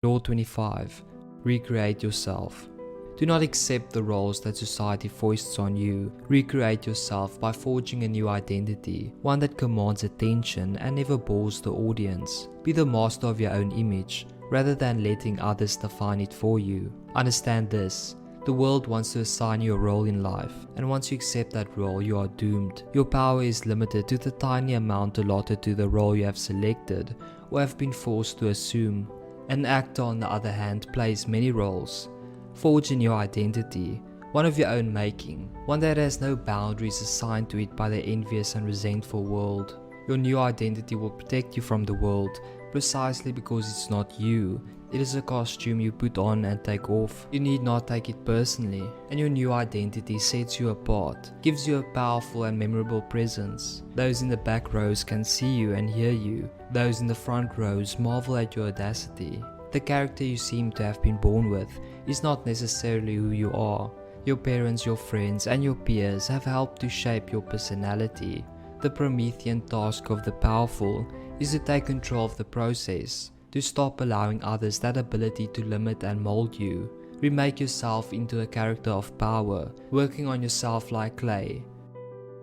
Law 25. Recreate yourself. Do not accept the roles that society foists on you. Recreate yourself by forging a new identity, one that commands attention and never bores the audience. Be the master of your own image, rather than letting others define it for you. Understand this. The world wants to assign you a role in life, and once you accept that role, you are doomed. Your power is limited to the tiny amount allotted to the role you have selected or have been forced to assume. An actor, on the other hand, plays many roles. Forge a new identity, one of your own making, one that has no boundaries assigned to it by the envious and resentful world. Your new identity will protect you from the world, precisely because it's not you. It is a costume you put on and take off. You need not take it personally, and your new identity sets you apart, gives you a powerful and memorable presence. Those in the back rows can see you and hear you. Those in the front rows marvel at your audacity. The character you seem to have been born with is not necessarily who you are. Your parents, your friends, and your peers have helped to shape your personality. The Promethean task of the powerful is to take control of the process, to stop allowing others that ability to limit and mold you. Remake yourself into a character of power, working on yourself like clay.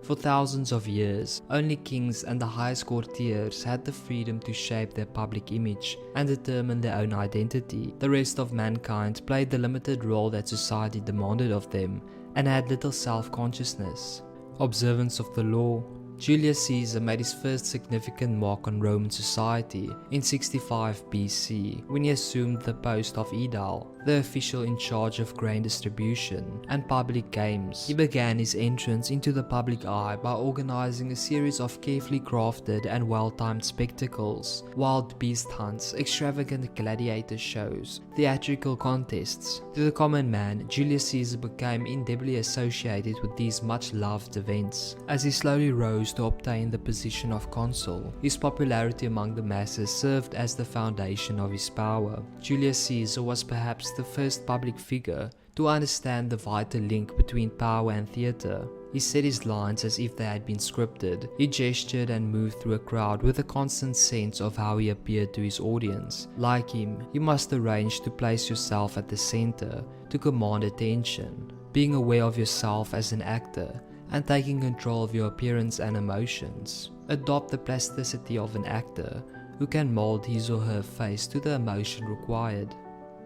For thousands of years, only kings and the highest courtiers had the freedom to shape their public image and determine their own identity. The rest of mankind played the limited role that society demanded of them and had little self-consciousness. Observance of the law. Julius Caesar made his first significant mark on Roman society in 65 BC when he assumed the post of aedile, the official in charge of grain distribution and public games. He began his entrance into the public eye by organizing a series of carefully crafted and well-timed spectacles, wild beast hunts, extravagant gladiator shows, theatrical contests. To the common man, Julius Caesar became indelibly associated with these much-loved events. As he slowly rose to obtain the position of consul, his popularity among the masses served as the foundation of his power. Julius Caesar was perhaps the first public figure to understand the vital link between power and theatre. He said his lines as if they had been scripted. He gestured and moved through a crowd with a constant sense of how he appeared to his audience. Like him, you must arrange to place yourself at the center, to command attention. Being aware of yourself as an actor and taking control of your appearance and emotions. Adopt the plasticity of an actor who can mold his or her face to the emotion required.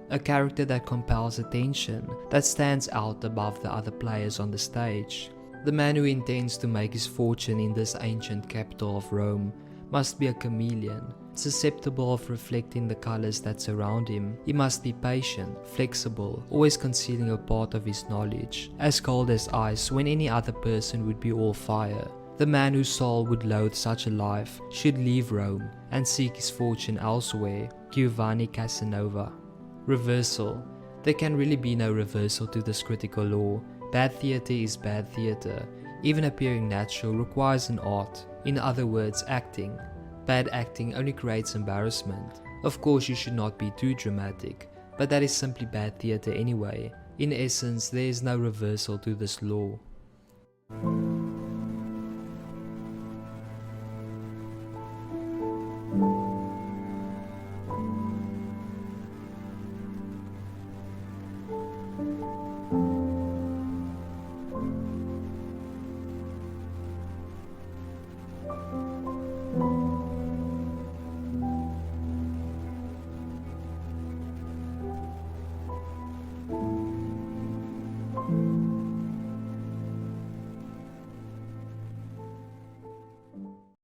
A character that compels attention, that stands out above the other players on the stage. The man who intends to make his fortune in this ancient capital of Rome must be a chameleon, susceptible of reflecting the colors that surround him. He must be patient, flexible, always concealing a part of his knowledge, as cold as ice when any other person would be all fire. The man whose soul would loathe such a life should leave Rome and seek his fortune elsewhere. Giovanni Casanova. Reversal. There can really be no reversal to this critical law. Bad theatre is bad theatre. Even appearing natural requires an art. In other words, acting. Bad acting only creates embarrassment. Of course, you should not be too dramatic, but that is simply bad theatre anyway. In essence, there is no reversal to this law.